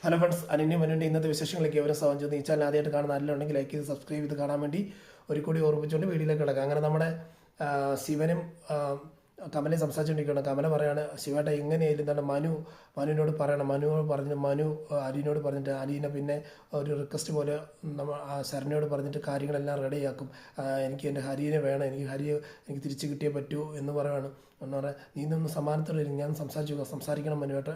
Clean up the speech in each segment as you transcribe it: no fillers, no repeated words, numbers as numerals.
Hello friends, Ananya മനുവിൻ്റെ ഇന്നത്തെ വിശേഷങ്ങളിലേക്ക് അവരെ സ്വാഗതം ചെയ്യുന്നു. ഈ ചാനൽ ആദ്യമായിട്ട് കാണുന്ന ആരെങ്കിലും ലൈക്ക് ചെയ്ത് സബ്സ്ക്രൈബ് ചെയ്ത് കാണാൻ വേണ്ടി ഒരു കൂടി ഓർമ്മിച്ചുകൊണ്ട് വീഡിയോയിലേക്ക് കിടക്കാം. അങ്ങനെ നമ്മുടെ ശിവനും കമലയും സംസാരിച്ചുകൊണ്ടിരിക്കുകയാണ്. കമല പറയാണ്, ശിവേട്ട എങ്ങനെയായാലും എന്താണ് മനുവിനോട് പറയണം. മനു അലീനോട് പറഞ്ഞിട്ട് അലീനെ പിന്നെ ഒരു റിക്വസ്റ്റ് പോലെ നമ്മൾ ശരണ്യയോട് പറഞ്ഞിട്ട് കാര്യങ്ങളെല്ലാം റെഡിയാക്കും. എനിക്ക് എൻ്റെ ഹരിയെ വേണം, എനിക്ക് തിരിച്ച് കിട്ടിയേ പറ്റൂ എന്ന് പറയുകയാണ്. എന്ന് പറയാൻ നീ ഇന്നൊന്ന് സമാനത്തോടെ ഞാൻ സംസാരിക്കണം മനുവേട്ട,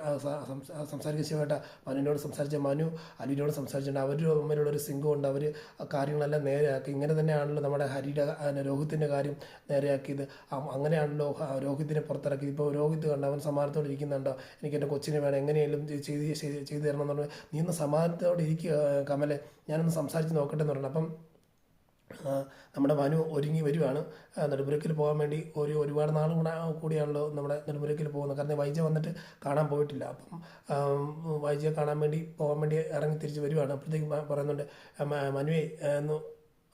സംസാരിക്കുക ശിവേട്ട. മനുവിനോട് സംസാരിച്ച മനു അലീനോട് സംസാരിച്ചിട്ടുണ്ട്. അവർ തമ്മിലുള്ളൊരു സിങ്കുണ്ട്. അവർ കാര്യങ്ങളെല്ലാം നേരെയാക്കി. ഇങ്ങനെ തന്നെയാണല്ലോ നമ്മുടെ രോഹിത്തിൻ്റെ കാര്യം നേരെയാക്കിയത്. അങ്ങനെയാണല്ലോ രോഹിത്തിനെ പുറത്തിറക്കി. ഇപ്പോൾ രോഹിത്ത് കണ്ട അവൻ സമാധാനത്തോടെ ഇരിക്കുന്നുണ്ടോ, എനിക്ക് എൻ്റെ കൊച്ചിനെ വേണം, എങ്ങനെയെങ്കിലും ചെയ്തു തരണം എന്ന് പറഞ്ഞാൽ നീ ഒന്ന് സമാധാനത്തോടെ ഇരിക്കുക കമലെ, ഞാനൊന്ന് സംസാരിച്ച് നോക്കട്ടെ എന്ന് പറഞ്ഞു. അപ്പം നമ്മുടെ മനു ഒരുങ്ങി വരുവാണ് നെടുമുരക്കിൽ പോകാൻ വേണ്ടി. ഒരുപാട് നാളും കൂടിയാണല്ലോ നമ്മുടെ നെടുമുരക്കിൽ പോകുന്നത്. കാരണം വൈജ വന്നിട്ട് കാണാൻ പോയിട്ടില്ല. അപ്പം വൈജയെ കാണാൻ വേണ്ടി പോകാൻ വേണ്ടി ഇറങ്ങി തിരിച്ച് വരുവാണ്. അപ്പോഴത്തേക്കും പറയുന്നുണ്ട്, മനുവേ എന്ന്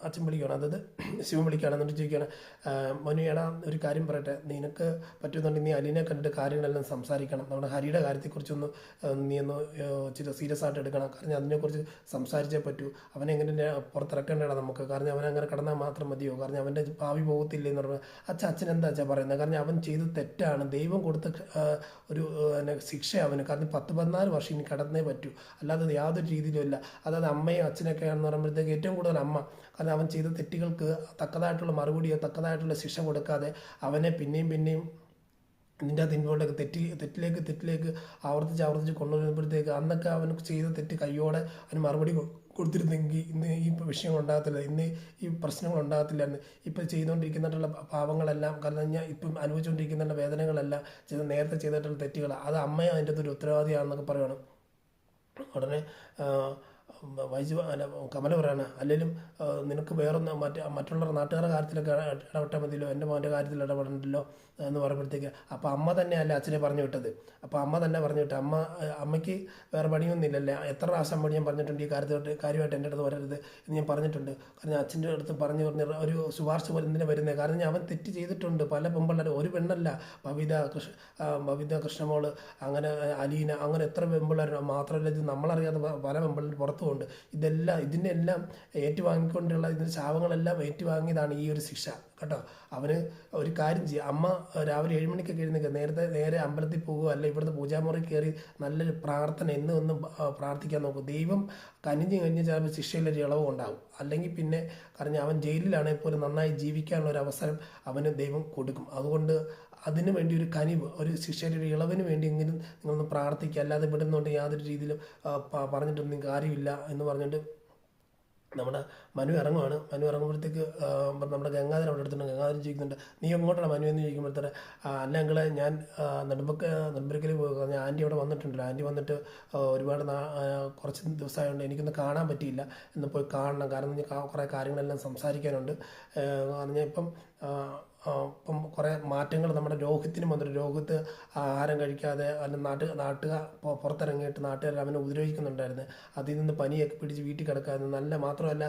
അച്ഛൻ വിളിക്കുകയാണ്, അതായത് ശിവൻ വിളിക്കുകയാണ്. എന്നിട്ട് ചോദിക്കുകയാണ്, മനു എടാ ഒരു കാര്യം പറയട്ടെ, നിനക്ക് പറ്റുന്നുണ്ടെങ്കിൽ നീ അലീനെ കണ്ടിട്ട് കാര്യങ്ങളെല്ലാം സംസാരിക്കണം. നമ്മുടെ ഹരിയുടെ കാര്യത്തെക്കുറിച്ചൊന്ന് നീ ഒന്ന് ഇച്ചിരി സീരിയസ് ആയിട്ട് എടുക്കണം. കാരണം അതിനെക്കുറിച്ച് സംസാരിച്ചേ പറ്റൂ. അവനെ എങ്ങനെ പുറത്തിറക്കേണ്ടതാണ് നമുക്ക്. കാരണം അവനങ്ങനെ കടന്നാൽ മാത്രം മതിയോ? കാരണം അവൻ്റെ ഭാവി പോകത്തില്ലേ എന്ന് പറഞ്ഞാൽ അച്ഛൻ എന്താ അച്ഛാ പറയുന്നത്? കാരണം അവൻ ചെയ്ത് തെറ്റാണ്. ദൈവം കൊടുത്ത ഒരു ശിക്ഷ അവന്. കാരണം 10-14 വർഷം ഇനി കടന്നേ പറ്റൂ, അല്ലാതെ യാതൊരു രീതിയിലും ഇല്ല. അതായത് അമ്മയും അച്ഛനൊക്കെയാണെന്ന് പറയുമ്പോഴത്തേക്ക് ഏറ്റവും കൂടുതൽ അമ്മ. കാരണം അവൻ ചെയ്ത തെറ്റുകൾക്ക് തക്കതായിട്ടുള്ള മറുപടിയോ തക്കതായിട്ടുള്ള ശിക്ഷ കൊടുക്കാതെ അവനെ പിന്നെയും ഇതിൻ്റെ അത് ഇൻവോൾവ് തെറ്റിലേക്ക് ആവർത്തിച്ച് കൊണ്ടുവരുമ്പോഴത്തേക്ക് അന്നൊക്കെ അവൻ ചെയ്ത തെറ്റ് കയ്യോടെ അവന് മറുപടി കൊടുത്തിരുന്നെങ്കിൽ ഇന്ന് ഈ വിഷയങ്ങൾ ഉണ്ടാകത്തില്ല, ഇന്ന് ഈ പ്രശ്നങ്ങൾ ഉണ്ടാകത്തില്ലായിരുന്നു. ഇപ്പം ചെയ്തുകൊണ്ടിരിക്കുന്നിട്ടുള്ള പാവങ്ങളെല്ലാം, കാരണം ഞാൻ ഇപ്പം അനുഭവിച്ചുകൊണ്ടിരിക്കുന്ന വേദനകളെല്ലാം നേരത്തെ ചെയ്തിട്ടുള്ള തെറ്റുകൾ, അത് അമ്മയും അതിൻ്റെ ഒരു ഉത്തരവാദിയാണെന്നൊക്കെ പറയുകയാണ്. ഉടനെ കമല പറയാണ്, അല്ലെങ്കിലും നിനക്ക് വേറൊന്ന് മറ്റുള്ള നാട്ടുകാരുടെ കാര്യത്തിലൊക്കെ ഇടപെട്ടാൽ മതിയല്ലോ, എൻ്റെ മോൻ്റെ കാര്യത്തിൽ ഇടപെടണ്ടല്ലോ എന്ന് പറയുമ്പോഴത്തേക്ക് അപ്പോൾ അമ്മ തന്നെയല്ല അച്ഛനെ പറഞ്ഞു വിട്ടത്. അപ്പോൾ അമ്മ തന്നെ പറഞ്ഞു വിട്ടു. അമ്മയ്ക്ക് വേറെ പണിയൊന്നുമില്ലല്ലേ. എത്ര പ്രാവശ്യം ഞാൻ പറഞ്ഞിട്ടുണ്ട് ഈ കാര്യമായിട്ട് എൻ്റെ അടുത്ത് വരരുത് എന്ന് ഞാൻ പറഞ്ഞിട്ടുണ്ട്. കാരണം അച്ഛൻ്റെ അടുത്ത് പറഞ്ഞ് ഒരു ശുപാർശ പോലെ എന്തിനാ വരുന്നത്? കാരണം അവൻ തെറ്റ് ചെയ്തിട്ടുണ്ട്. പല പെമ്പിള്ളേരും, ഒരു പെണ്ണല്ല, ഭവിത കൃഷ്ണമോള്, അങ്ങനെ അലീന, അങ്ങനെ എത്ര പെമ്പിള്ളേരും. മാത്രമല്ല ഇത് നമ്മളറിയാതെ പല പെമ്പിള്ളേരും പുറത്തുമുണ്ട്. ഇതിൻ്റെ എല്ലാം ഏറ്റുവാങ്ങിക്കൊണ്ടുള്ള ഇതിൻ്റെ ശാപങ്ങളെല്ലാം ഏറ്റുവാങ്ങിയതാണ് ഈ ഒരു ശിക്ഷ കേട്ടോ. അവന് ഒരു കാര്യം ചെയ്യുക, അമ്മ രാവിലെ 7 മണിക്കൊക്കെ എഴുന്നേൽക്കുക, നേരെ അമ്പലത്തിൽ പോകുക, അല്ല ഇവിടുന്ന് പൂജാമുറി കയറി നല്ലൊരു പ്രാർത്ഥന എന്നും പ്രാർത്ഥിക്കാൻ നോക്കും. ദൈവം കനിഞ്ഞ് ചിലപ്പോൾ ശിക്ഷയിലൊരു ഇളവ് ഉണ്ടാകും. അല്ലെങ്കിൽ പിന്നെ കാരണം അവൻ ജയിലിലാണെങ്കിൽ പോലും നന്നായി ജീവിക്കാനുള്ള ഒരു അവസരം അവന് ദൈവം കൊടുക്കും. അതുകൊണ്ട് അതിനു വേണ്ടി ഒരു കനിവ്, ഒരു ശിക്ഷയുടെ ഒരു ഇളവിന് വേണ്ടി എങ്കിലും നിങ്ങളൊന്ന് പ്രാർത്ഥിക്കുക. അല്ലാതെ വിടുന്നുണ്ട് യാതൊരു രീതിയിലും പറഞ്ഞിട്ടൊന്നും കാര്യമില്ല എന്ന് പറഞ്ഞിട്ട് നമ്മുടെ മനു ഇറങ്ങുവാണ്. മനു ഇറങ്ങുമ്പോഴത്തേക്ക് നമ്മുടെ ഗംഗാധരൻ അവിടെ എടുത്തിട്ടുണ്ട്. ഗംഗാധരൻ ചോദിക്കുന്നുണ്ട്, നീ എങ്ങോട്ടാണ് മനു എന്ന് ചോദിക്കുമ്പോഴത്തേക്ക്, അല്ല അങ്കിളെ ഞാൻ നെടുമ്പക്കൽ പോയി, ആൻറ്റി അവിടെ വന്നിട്ടുണ്ടല്ലോ, ആൻറ്റി വന്നിട്ട് ഒരുപാട് കുറച്ച് ദിവസമായതുകൊണ്ട് എനിക്കൊന്ന് കാണാൻ പറ്റിയില്ല, എന്ന് പോയി കാണണം. കാരണം കുറേ കാര്യങ്ങളെല്ലാം സംസാരിക്കാനുണ്ട്. പറഞ്ഞാൽ ഇപ്പം കുറേ മാറ്റങ്ങൾ നമ്മുടെ രോഹിത്തിനും വന്നിട്ട്, രോഹിത്ത് ആഹാരം കഴിക്കാതെ നാട്ടുകാർ പുറത്തിറങ്ങിയിട്ട് നാട്ടുകാർ അവനെ ഉപദ്രവിക്കുന്നുണ്ടായിരുന്നു. അതിൽ നിന്ന് പനിയൊക്കെ പിടിച്ച് വീട്ടിൽ കിടക്കായിരുന്നു. മാത്രമല്ല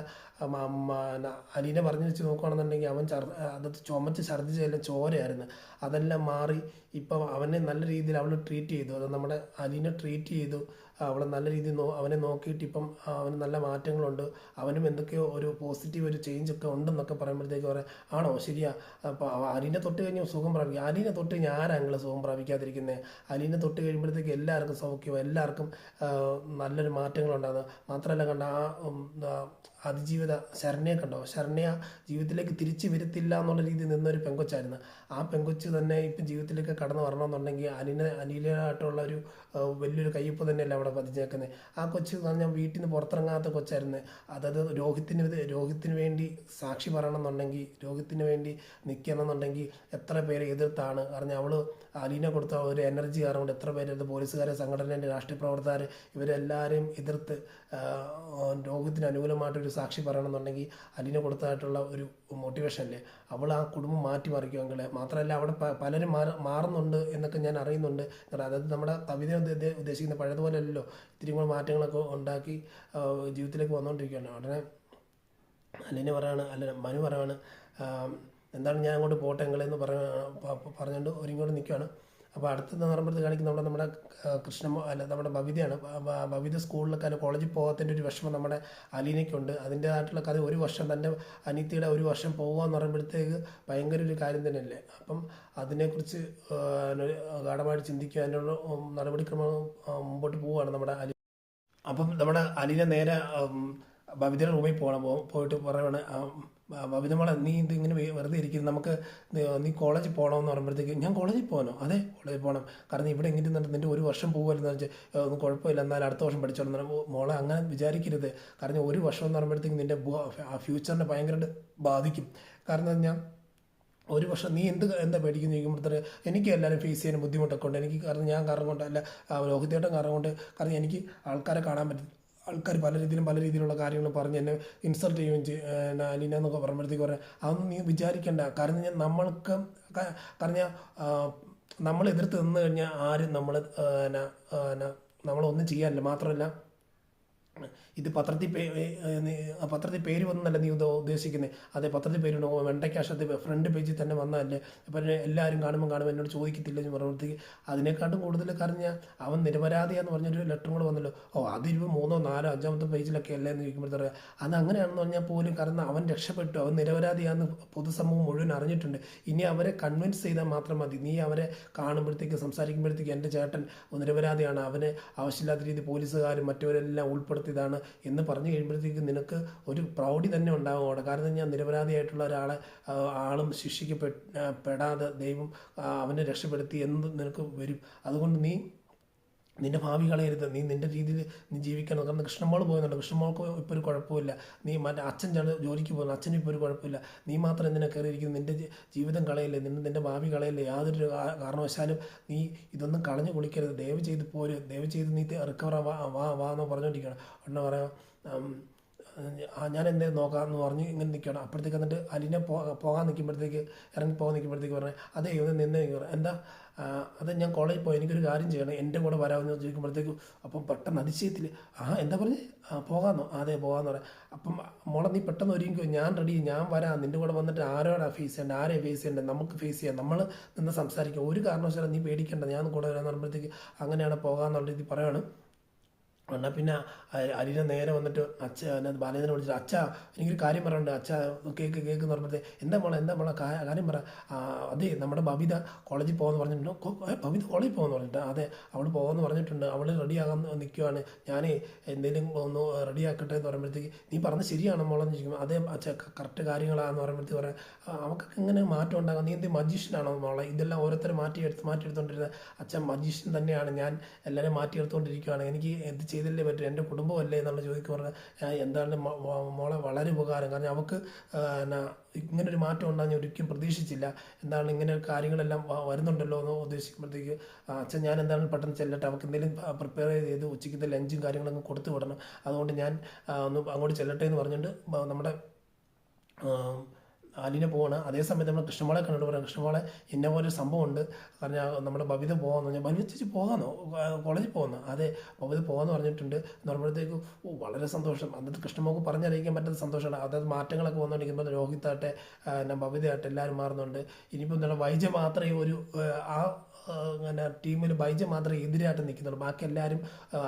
അലീനെ പറഞ്ഞു വെച്ച് നോക്കുകയാണെന്നുണ്ടെങ്കിൽ അവൻ അത് ചുമച്ച് ഛർദ്ദിച്ചെല്ലാം ചോരയായിരുന്നു. അതെല്ലാം മാറി ഇപ്പം അവനെ നല്ല രീതിയിൽ അവൾ ട്രീറ്റ് ചെയ്തു. അത് നമ്മുടെ അലീനെ ട്രീറ്റ് ചെയ്തു. അവളെ നല്ല രീതിയിൽ അവനെ നോക്കിയിട്ട് ഇപ്പം അവന് നല്ല മാറ്റങ്ങളുണ്ട്. അവനും എന്തൊക്കെയോ ഒരു പോസിറ്റീവ് ഒരു ചേഞ്ച് ഒക്കെ ഉണ്ടെന്നൊക്കെ പറയുമ്പോഴത്തേക്ക് പറയാം, ആണോ ശരിയാ. അപ്പോൾ അലീനെ തൊട്ട് കഴിഞ്ഞാൽ സുഖം പ്രാപിക്കുക. അലീനെ തൊട്ട് കഴിഞ്ഞാൽ ആരാങ്ങളെ സുഖം പ്രാപിക്കാതിരിക്കുന്നത്? അലീനെ തൊട്ട് കഴിയുമ്പോഴത്തേക്ക് എല്ലാവർക്കും സൗഖ്യം, എല്ലാവർക്കും നല്ലൊരു മാറ്റങ്ങളുണ്ടാകുന്നത്. മാത്രമല്ല കണ്ട അതിജീവിത ശരണ്യെ കണ്ടോ, ശരണ്യ ജീവിതത്തിലേക്ക് തിരിച്ചു വരത്തില്ല എന്നുള്ള രീതിയിൽ നിന്നൊരു പെങ്കൊച്ചായിരുന്നു. ആ പെങ്കൊച്ച് തന്നെ ഇപ്പം ജീവിതത്തിലേക്ക് കടന്നു വരണമെന്നുണ്ടെങ്കിൽ അലീനായിട്ടുള്ള ഒരു വലിയൊരു കയ്യൊപ്പ് തന്നെയല്ല അവിടെ പതിച്ചേക്കുന്നത്. ആ കൊച്ച് പറഞ്ഞാൽ വീട്ടിൽ നിന്ന് പുറത്തിറങ്ങാത്ത കൊച്ചായിരുന്നു. അതായത് രോഹിത്തിന് വേണ്ടി സാക്ഷി പറയണമെന്നുണ്ടെങ്കിൽ, രോഹിത്തിന് വേണ്ടി നിൽക്കണമെന്നുണ്ടെങ്കിൽ എത്ര പേരെ എതിർത്താണ്. കാരണം അവൾ അലീന കൊടുത്ത ഒരു എനർജി കാരണം കൊണ്ട് എത്ര പേര്, പോലീസുകാരെ, സംഘടനേൻ്റെ രാഷ്ട്രീയ പ്രവർത്തകർ, ഇവരെല്ലാവരെയും എതിർത്ത് രോഗത്തിന് അനുകൂലമായിട്ടൊരു സാക്ഷി പറയണമെന്നുണ്ടെങ്കിൽ അലീന കൊടുത്തതായിട്ടുള്ള ഒരു മോട്ടിവേഷനല്ലേ, അവൾ ആ കുടുംബം മാറ്റിമറിക്കുമെങ്കിൽ. മാത്രമല്ല അവിടെ പലരും മാറുന്നുണ്ട് എന്നൊക്കെ ഞാൻ അറിയുന്നുണ്ട്. അതായത് നമ്മുടെ കവിത ഉദ്ദേശിക്കുന്ന പഴയതുപോലെ അല്ലല്ലോ, ഇത്തിരി കൂടെ മാറ്റങ്ങളൊക്കെ ഉണ്ടാക്കി ജീവിതത്തിലേക്ക് വന്നുകൊണ്ടിരിക്കുകയാണ്. ഉടനെ അലീന മനു പറയാണ്, എന്താണ് ഞാൻ അങ്ങോട്ട് പോട്ടെ എങ്ങളെന്ന് പറഞ്ഞുകൊണ്ട് ഒരുങ്ങോട്ട് നിൽക്കുകയാണ്. അപ്പോൾ അടുത്തെന്ന് പറയുമ്പോഴത്തേക്ക് കാണിക്കുന്ന നമ്മുടെ കൃഷ്ണമോ അല്ല നമ്മുടെ ഭവിതയാണ്. ഭവിത സ്കൂളിലൊക്കെ അല്ല കോളേജിൽ പോകാത്തതിൻ്റെ ഒരു വിഷമം നമ്മുടെ അലീനയ്ക്കുണ്ട്. അതിൻ്റേതായിട്ടുള്ള കഥ. ഒരു വർഷം തൻ്റെ അനിയത്തിയുടെ ഒരു വർഷം പോകുക എന്ന് പറയുമ്പോഴത്തേക്ക് ഭയങ്കര ഒരു കാര്യം തന്നെയല്ലേ. അപ്പം അതിനെക്കുറിച്ച് ഗാഢമായിട്ട് ചിന്തിക്കുക, അതിനുള്ള നടപടിക്രമം മുമ്പോട്ട് പോവുകയാണ് നമ്മുടെ അലി. അപ്പം നമ്മുടെ അലീന നേരെ ബബിതയുടെ റൂമിൽ പോയിട്ട് പറയുവാണ്, ബബിത മോളെ നീ ഇത് ഇങ്ങനെ വെറുതെ ഇരിക്കുന്നു, നമുക്ക് നീ കോളേജിൽ പോകണമെന്ന് പറയുമ്പോഴത്തേക്ക് ഞാൻ കോളേജിൽ പോകണോ? അതെ കോളേജിൽ പോകണം, കാരണം ഇവിടെ എങ്ങനെ നിന്നിട്ട് നിൻ്റെ ഒരു വർഷം പോകുമല്ലോ വെച്ചാൽ ഒന്നും കുഴപ്പമില്ല, എന്നാൽ അടുത്ത വർഷം പഠിച്ചോളൂ. മോളെ അങ്ങനെ വിചാരിക്കരുത്, കാരണം ഒരു വർഷം എന്ന് പറയുമ്പോഴത്തേക്ക് നിൻ്റെ ഫ്യൂച്ചറിനെ ഭയങ്കരമായിട്ട് ബാധിക്കും. കാരണം ഞാൻ ഒരു വർഷം നീ എന്താ പേടിക്കുന്നു ചോദിക്കുമ്പോഴത്തേക്ക് എനിക്ക് എല്ലാവരും ഫേസ് ചെയ്യാൻ ബുദ്ധിമുട്ടൊക്കെ ഉണ്ട് എനിക്ക്. കാരണം ഞാൻ കാരണം കൊണ്ട് അല്ല, ലോഹിതേട്ടൻ കാരണം കൊണ്ട്, കാരണം എനിക്ക് ആൾക്കാരെ കാണാൻ പറ്റും. ആൾക്കാർ പല രീതിയിലുള്ള കാര്യങ്ങൾ പറഞ്ഞ് എന്നെ ഇൻസൾട്ട് ചെയ്യുകയും അലീന എന്നൊക്കെ പറയുമ്പോഴത്തേക്ക് പറയാം, അതൊന്നും നീ വിചാരിക്കേണ്ട. കാരണം ഞാൻ നമ്മൾക്ക് കാരണം നമ്മൾ എതിർത്ത് നിന്ന് കഴിഞ്ഞാൽ ആരും നമ്മളൊന്നും ചെയ്യാനില്ല. മാത്രമല്ല ഇത് പത്രത്തിൽ പേര് വന്നല്ല നീ ഉദ്ദേശിക്കുന്നത്. അതെ പത്രത്തിൽ പേരുണ്ട്, വെണ്ടയ്ക്കാശത്ത് ഫ്രണ്ട് പേജിൽ തന്നെ വന്നതല്ലേ. അപ്പം എല്ലാവരും കാണുമ്പോൾ എന്നോട് ചോദിക്കത്തില്ല എന്ന് പറയുമ്പോഴത്തേക്ക് അതിനെക്കാട്ടും കൂടുതൽ കാരണം അവൻ നിരപരാധിയാന്ന് പറഞ്ഞൊരു ലെറ്ററും കൂടെ വന്നല്ലോ. അത് 3, 4, 5 പേജിലൊക്കെ അല്ലേ എന്ന് ചോദിക്കുമ്പോഴത്തേക്ക് അത് അങ്ങനെയാണെന്ന് പറഞ്ഞാൽ പോലും കാരണം അവൻ രക്ഷപ്പെട്ടു, അവൻ നിരപരാധിയാന്ന് പൊതുസമൂഹം മുഴുവൻ അറിഞ്ഞിട്ടുണ്ട്. ഇനി അവരെ കൺവിൻസ് ചെയ്താൽ മാത്രം മതി. നീ അവരെ കാണുമ്പോഴത്തേക്ക് സംസാരിക്കുമ്പോഴത്തേക്ക് എൻ്റെ ചേട്ടൻ നിരപരാധിയാണ്, അവനെ ആവശ്യമില്ലാത്ത രീതി പോലീസുകാരും മറ്റവരെല്ലാം ഉൾപ്പെടുത്തിയതാണ് എന്ന് പറഞ്ഞു കഴിയുമ്പോഴത്തേക്ക് നിനക്ക് ഒരു പ്രൗഢി തന്നെ ഉണ്ടാകും അവിടെ. കാരണം ഞാൻ നിരപരാധിയായിട്ടുള്ള ആളും ശിക്ഷിക്കപ്പെടാതെ ദൈവം അവനെ രക്ഷപ്പെടുത്തി എന്ന് നിനക്ക് വരും. അതുകൊണ്ട് നീ നിൻ്റെ ഭാവി കളയരുത്, നീ നിൻ്റെ രീതിയിൽ നീ ജീവിക്കണം. കാരണം കൃഷ്ണമോൾ പോകുന്നുണ്ട്, കൃഷ്ണമോൾക്ക് ഇപ്പോൾ ഒരു കുഴപ്പമില്ല. നീ മറ്റേ അച്ഛൻ ജോലിക്ക് പോകുന്നു, അച്ഛനും ഇപ്പോൾ ഒരു കുഴപ്പമില്ല. നീ മാത്രം എന്തിനാ കയറിയിരിക്കുന്നു? നിൻ്റെ ജീവിതം കളയല്ലേ, നിൻ്റെ ഭാവി കളയല്ലേ. യാതൊരു കാരണവശാലും നീ ഇതൊന്നും കളഞ്ഞു കുളിക്കരുത്. ദയവ് ചെയ്ത് നീ റിക്കവർ വാ എന്ന് പറഞ്ഞുകൊണ്ടിരിക്കണം. ഉടനെ പറയാം ഞാൻ എന്തേ നോക്കാമെന്ന് പറഞ്ഞ് ഇങ്ങനെ നിൽക്കണം. അപ്പോഴത്തേക്ക് എന്നിട്ട് അലീന പോകാൻ നിൽക്കുമ്പോഴത്തേക്ക് ഇറങ്ങിപ്പോകാൻ നിൽക്കുമ്പോഴത്തേക്ക് പറഞ്ഞാൽ അതേ ഇത് നിന്ന് എന്താ അത് ഞാൻ കോളേജിൽ പോയി, എനിക്കൊരു കാര്യം ചെയ്യണം, എൻ്റെ കൂടെ വരാമെന്ന് ചോദിക്കുമ്പോഴത്തേക്കും അപ്പം പെട്ടെന്ന് അതിശയത്തിൽ എന്താ പറഞ്ഞ് പോകാമെന്നോ? അതെ പോകാമെന്ന് പറയാം. അപ്പം മോളെ നീ പെട്ടെന്ന് ഒരുങ്ങിക്കോ, ഞാൻ റെഡി, ഞാൻ വരാം, നിൻ്റെ കൂടെ വന്നിട്ട് ആരെ ഫേസ് ചെയ്യേണ്ടത് നമുക്ക് ഫേസ് ചെയ്യാം, നമ്മൾ നിന്ന് സംസാരിക്കാം, ഒരു കാരണവശാലും നീ പേടിക്കേണ്ട, ഞാൻ കൂടെ വരാമെന്ന് പറയുമ്പോഴത്തേക്ക് അങ്ങനെയാണ് പോകാമെന്നുള്ള രീതി പറയുകയാണ്. എന്നാൽ പിന്നെ അലീന നേരെ വന്നിട്ട് ബാലേന്ദ്രനെ വിളിച്ചിട്ട് അച്ഛാ എനിക്കൊരു കാര്യം പറയാനുണ്ട്, അച്ഛാ കേക്ക് എന്ന് പറഞ്ഞപ്പോഴത്തെ എന്താ മോളെ കാര്യം പറ. അതെ നമ്മുടെ ബബിത കോളേജിൽ പോകുമെന്ന് പറഞ്ഞിട്ടുണ്ട്. ബബിത കോളേജിൽ പോകുമെന്ന് പറഞ്ഞിട്ട് അതെ അവൾ പോകുമെന്ന് പറഞ്ഞിട്ടുണ്ട്, അവൾ റെഡിയാകാൻ നിൽക്കുവാണ്, ഞാൻ എന്തെങ്കിലും ഒന്ന് റെഡിയാക്കട്ടെ എന്ന് പറയുമ്പോഴത്തേക്ക് നീ പറഞ്ഞത് ശരിയാണോ മോളെന്ന് ചോദിക്കുമ്പോൾ അതേ അച്ഛാ കറക്റ്റ് കാര്യങ്ങളാണെന്ന് പറയുമ്പോഴത്തേക്ക് പറയാം അവക്കൊക്കെ എങ്ങനെ മാറ്റം ഉണ്ടാകാം, നീ എന്ത് മജീഷ്യനാണോ മോളെ, ഇതെല്ലാം ഓരോരുത്തർ മാറ്റിയെടുത്തോണ്ടിരുന്നത്. അച്ഛൻ മജീഷ്യൻ തന്നെയാണ്, ഞാൻ എല്ലാവരും മാറ്റിയെടുത്തോണ്ടിരിക്കുകയാണ്, എനിക്ക് എന്ത് ചെയ്തല്ലേ പറ്റും, എൻ്റെ കുടുംബമല്ലേ എന്നുള്ള ചോദിക്കുക പറഞ്ഞാൽ എന്താണ് മോളെ വളരെ ഉപകാരം. കാരണം അവൾക്ക് ഇങ്ങനൊരു മാറ്റം ഉണ്ടാകുന്ന ഒരിക്കലും പ്രതീക്ഷിച്ചില്ല. എന്താണ് ഇങ്ങനെ കാര്യങ്ങളെല്ലാം വരുന്നുണ്ടല്ലോ എന്ന് ഉദ്ദേശിക്കുമ്പോഴത്തേക്ക് അച്ഛൻ ഞാൻ എന്താണ് പെട്ടെന്ന് ചെല്ലട്ടെ, അവൾക്ക് എന്തെങ്കിലും പ്രിപ്പയർ ചെയ്ത് ഉച്ചയ്ക്കത്തെ ലഞ്ചും കാര്യങ്ങളൊക്കെ കൊടുത്തു വിടണം, അതുകൊണ്ട് ഞാൻ ഒന്ന് അങ്ങോട്ട് ചെല്ലട്ടെ എന്ന് പറഞ്ഞുകൊണ്ട് നമ്മുടെ അലീന പോവാണ്. അതേസമയത്ത് നമ്മൾ കൃഷ്ണമോളെ കണ്ടിട്ട് പറയാം, കൃഷ്ണമോളെ ഇന്ന പോലെ ഒരു സംഭവമുണ്ട്, കാരണം നമ്മുടെ ബബിത പോകാമെന്ന് ഞാൻ ബബിത ചേച്ചി പോകാമെന്നോ കോളേജിൽ പോകുന്നു, അതെ ബബിത പോകാമെന്ന് പറഞ്ഞിട്ടുണ്ട് എന്ന് പറയുമ്പോഴത്തേക്ക് വളരെ സന്തോഷം. അന്നത്തെ കൃഷ്ണമോൾക്ക് പറഞ്ഞറിയിക്കാൻ പറ്റാത്ത സന്തോഷമാണ്. അതായത് മാറ്റങ്ങളൊക്കെ വന്നുകൊണ്ടിരിക്കുമ്പോൾ രോഹിത്താട്ടെ ബബിതയാട്ടെ എല്ലാവരും മാറുന്നുണ്ട്. ഇനിയിപ്പോൾ എന്താണ് വൈജ മാത്രമേ ഒരു അങ്ങനെ ടീമിൽ ബൈജ മാത്രമേ എതിരായിട്ട് നിൽക്കുന്നുള്ളൂ, ബാക്കി എല്ലാവരും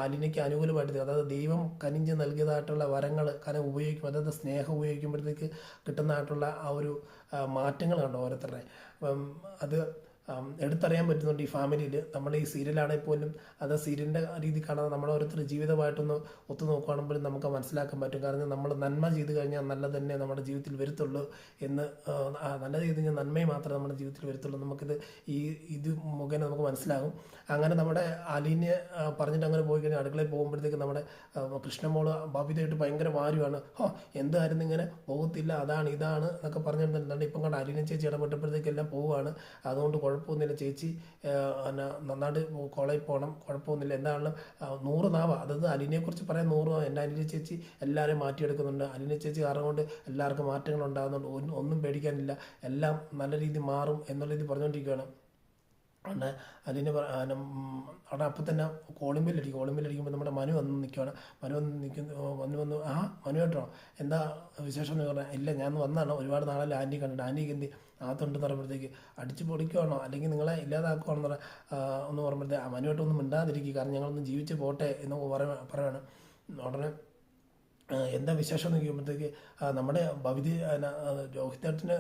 അലീനയ്ക്ക് അനുകൂലമായിട്ട്, അതായത് ദൈവം കനിഞ്ഞ് നൽകിയതായിട്ടുള്ള വരങ്ങൾ കാരണം ഉപയോഗിക്കും, അതായത് സ്നേഹം ഉപയോഗിക്കുമ്പോഴത്തേക്ക് കിട്ടുന്നതായിട്ടുള്ള ആ ഒരു മാറ്റങ്ങൾ കണ്ടോ ഓരോരുത്തരുടെ. അത് എടുത്തറിയാൻ പറ്റുന്നുണ്ട് ഈ ഫാമിലിയിൽ. നമ്മൾ ഈ സീരിയലാണെങ്കിൽ പോലും അത് സീരിയലിൻ്റെ രീതി കാണാതെ നമ്മൾ ഓരോരുത്തർ ജീവിതമായിട്ടൊന്ന് ഒത്തു നോക്കുകയാണെങ്കിലും നമുക്ക് മനസ്സിലാക്കാൻ പറ്റും. കാരണം നമ്മൾ നന്മ ചെയ്ത് കഴിഞ്ഞാൽ നല്ലത് തന്നെ നമ്മുടെ ജീവിതത്തിൽ വരത്തുള്ളൂ എന്ന്, നല്ലത് ചെയ്ത് കഴിഞ്ഞാൽ നന്മയെ മാത്രമേ നമ്മുടെ ജീവിതത്തിൽ വരത്തുള്ളൂ. നമുക്കിത് ഇത് മുഖേന നമുക്ക് മനസ്സിലാകും. അങ്ങനെ നമ്മുടെ അലീനെ പറഞ്ഞിട്ട് അങ്ങനെ പോയി കഴിഞ്ഞാൽ അടുക്കളയിൽ പോകുമ്പോഴത്തേക്ക് നമ്മുടെ കൃഷ്ണമോള് ബബിതയായിട്ട് ഭയങ്കര വാരുവാണ്. എന്തായിരുന്നു ഇങ്ങനെ പോകത്തില്ല, അതാണ് ഇതാണ് എന്നൊക്കെ പറഞ്ഞിട്ടുണ്ടെങ്കിൽ ഇപ്പം കണ്ട അലീന ചേച്ചി ഇടപെട്ടപ്പോഴത്തേക്കെല്ലാം പോവുകയാണ്. അതുകൊണ്ട് കുഴപ്പമൊന്നുമില്ല ചേച്ചി, നന്നായിട്ട് കോളേജിൽ പോകണം, കുഴപ്പമൊന്നുമില്ല. എന്താണ് 100 നാവ, അതായത് അലീനയെക്കുറിച്ച് പറയാൻ 100 നാവ. എൻ്റെ അലീന ചേച്ചി എല്ലാവരെയും മാറ്റിയെടുക്കുന്നുണ്ട്, അലീന ചേച്ചി കാരണം കൊണ്ട് എല്ലാവർക്കും മാറ്റങ്ങൾ ഉണ്ടാകുന്നുണ്ട്, ഒന്നും പേടിക്കാനില്ല, എല്ലാം നല്ല രീതിയിൽ മാറും എന്നുള്ള രീതി പറഞ്ഞുകൊണ്ടിരിക്കുകയാണ്. അവിടെ അതിന് അവിടെ അപ്പം തന്നെ കോളിംഗ് ബെല്ലടിക്കുമ്പോൾ നമ്മുടെ മനു വന്ന് നിൽക്കുകയാണ്. മനു വന്ന് നിൽക്കുന്നു, വന്ന് മനു കേട്ടോ എന്താ വിശേഷം എന്ന് പറഞ്ഞാൽ, ഇല്ല ഞാൻ വന്നതാണ്, ഒരുപാട് നാളെ ആൻറ്റി കണ്ടിട്ട്, ആൻറ്റിക്ക് എന്ത് അകത്തുണ്ടെന്ന് പറയുമ്പോഴത്തേക്ക് അടിച്ച് പൊടിക്കുവാണോ അല്ലെങ്കിൽ നിങ്ങളെ ഇല്ലാതാക്കുവാണെന്ന് ഒന്ന് പറയുമ്പോഴത്തേക്ക് മനുവായിട്ടൊന്നും മിണ്ടാതിരിക്കുക, കാരണം ഞങ്ങളൊന്ന് ജീവിച്ച് പോട്ടെ എന്ന് പറയുകയാണ്. ഉടനെ എന്താ വിശേഷം എന്ന് ചോദിക്കുമ്പോഴത്തേക്ക് നമ്മുടെ ഭവിതി രോഹിതേട്ടന്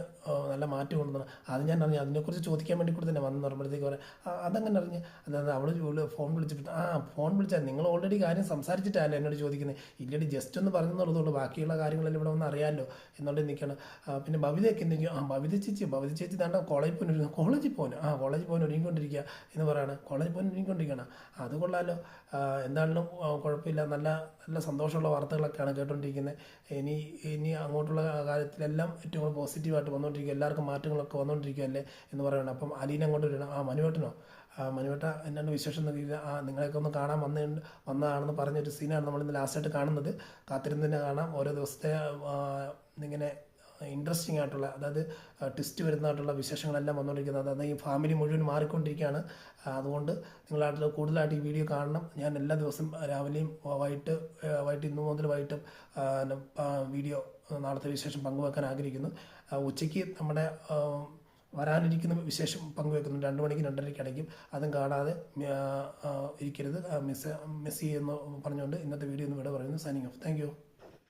നല്ല മാറ്റം കൊണ്ടുവന്നു. അത് ഞാൻ അറിഞ്ഞു, അതിനെക്കുറിച്ച് ചോദിക്കാൻ വേണ്ടി കൂടി തന്നെ വന്നു പറയുമ്പോഴത്തേക്ക് പറയാം അതങ്ങനെ അറിഞ്ഞ് അതായത് അവൾ ഫോൺ വിളിച്ചിട്ട് ഫോൺ വിളിച്ചാൽ നിങ്ങൾ ഓൾറെഡി കാര്യം സംസാരിച്ചിട്ടല്ലേ എന്നോട് ചോദിക്കുന്നത്, ഇല്ലടി ജസ്റ്റ് ഒന്ന് പറഞ്ഞെന്നുള്ളതുകൊണ്ട് ബാക്കിയുള്ള കാര്യങ്ങളെല്ലാം ഇവിടെ ഒന്ന് അറിയാമല്ലോ എന്നുകൊണ്ട് നിൽക്കണം. പിന്നെ ഭവിതയൊക്കെ എന്തെങ്കിലും ഭവിത ചേച്ചി താണ്ട കോളേജിൽ പോകാൻ ഒരുങ്ങിക്കൊണ്ടിരിക്കുക എന്ന് പറയാണ്. കോളേജിൽ പോകാൻ ഒരുങ്ങിക്കൊണ്ടിരിക്കുകയാണ്, അത് കൊള്ളാമല്ലോ, എന്തായാലും കുഴപ്പമില്ല, നല്ല നല്ല സന്തോഷമുള്ള വാർത്തകളൊക്കെയാണ് കേട്ടുകൊണ്ടിരിക്കുന്നത്. ഇനി അങ്ങോട്ടുള്ള കാര്യത്തിലെല്ലാം ഏറ്റവും കൂടുതൽ പോസിറ്റീവായിട്ട് വന്നുകൊണ്ടിരിക്കുക, എല്ലാവർക്കും മാറ്റങ്ങളൊക്കെ വന്നുകൊണ്ടിരിക്കുകയല്ലേ എന്ന് പറയുന്നത്. അപ്പം അലീന അങ്ങോട്ട് വരണം. മനുവേട്ടനോ മനുവേട്ട എന്നാണ് വിശേഷം എന്നൊക്കെ നിങ്ങളെയൊക്കെ ഒന്ന് കാണാൻ വന്നതാണെന്ന് പറഞ്ഞൊരു സീനാണ് നമ്മളിന്ന് ലാസ്റ്റായിട്ട് കാണുന്നത്. കാത്തിരുന്ന് കാണാം ഓരോ ദിവസത്തെ ഇങ്ങനെ ഇൻട്രസ്റ്റിംഗ് ആയിട്ടുള്ള, അതായത് ട്വിസ്റ്റ് വരുന്നതായിട്ടുള്ള വിശേഷങ്ങളെല്ലാം വന്നുകൊണ്ടിരിക്കുന്നത്. അതായത് ഈ ഫാമിലി മുഴുവൻ മാറിക്കൊണ്ടിരിക്കുകയാണ്. അതുകൊണ്ട് നിങ്ങളായിട്ട് കൂടുതലായിട്ട് ഈ വീഡിയോ കാണണം. ഞാൻ എല്ലാ ദിവസവും രാവിലെയും വൈകിട്ട് ഇന്നു മുതൽ വൈകിട്ടും വീഡിയോ നാളത്തെ വിശേഷം പങ്കുവെക്കാൻ ആഗ്രഹിക്കുന്നു. ഉച്ചയ്ക്ക് നമ്മുടെ വരാനിരിക്കുന്ന വിശേഷം പങ്കുവെക്കുന്നു 2 മണിക്ക് 2:30 അടയ്ക്കും. അതും കാണാതെ ഇരിക്കരുത്, മിസ് ചെയ്യുമെന്ന് പറഞ്ഞുകൊണ്ട് ഇന്നത്തെ വീഡിയോ ഒന്ന് ഇവിടെ പറയുന്നു. Signing off. Thank you.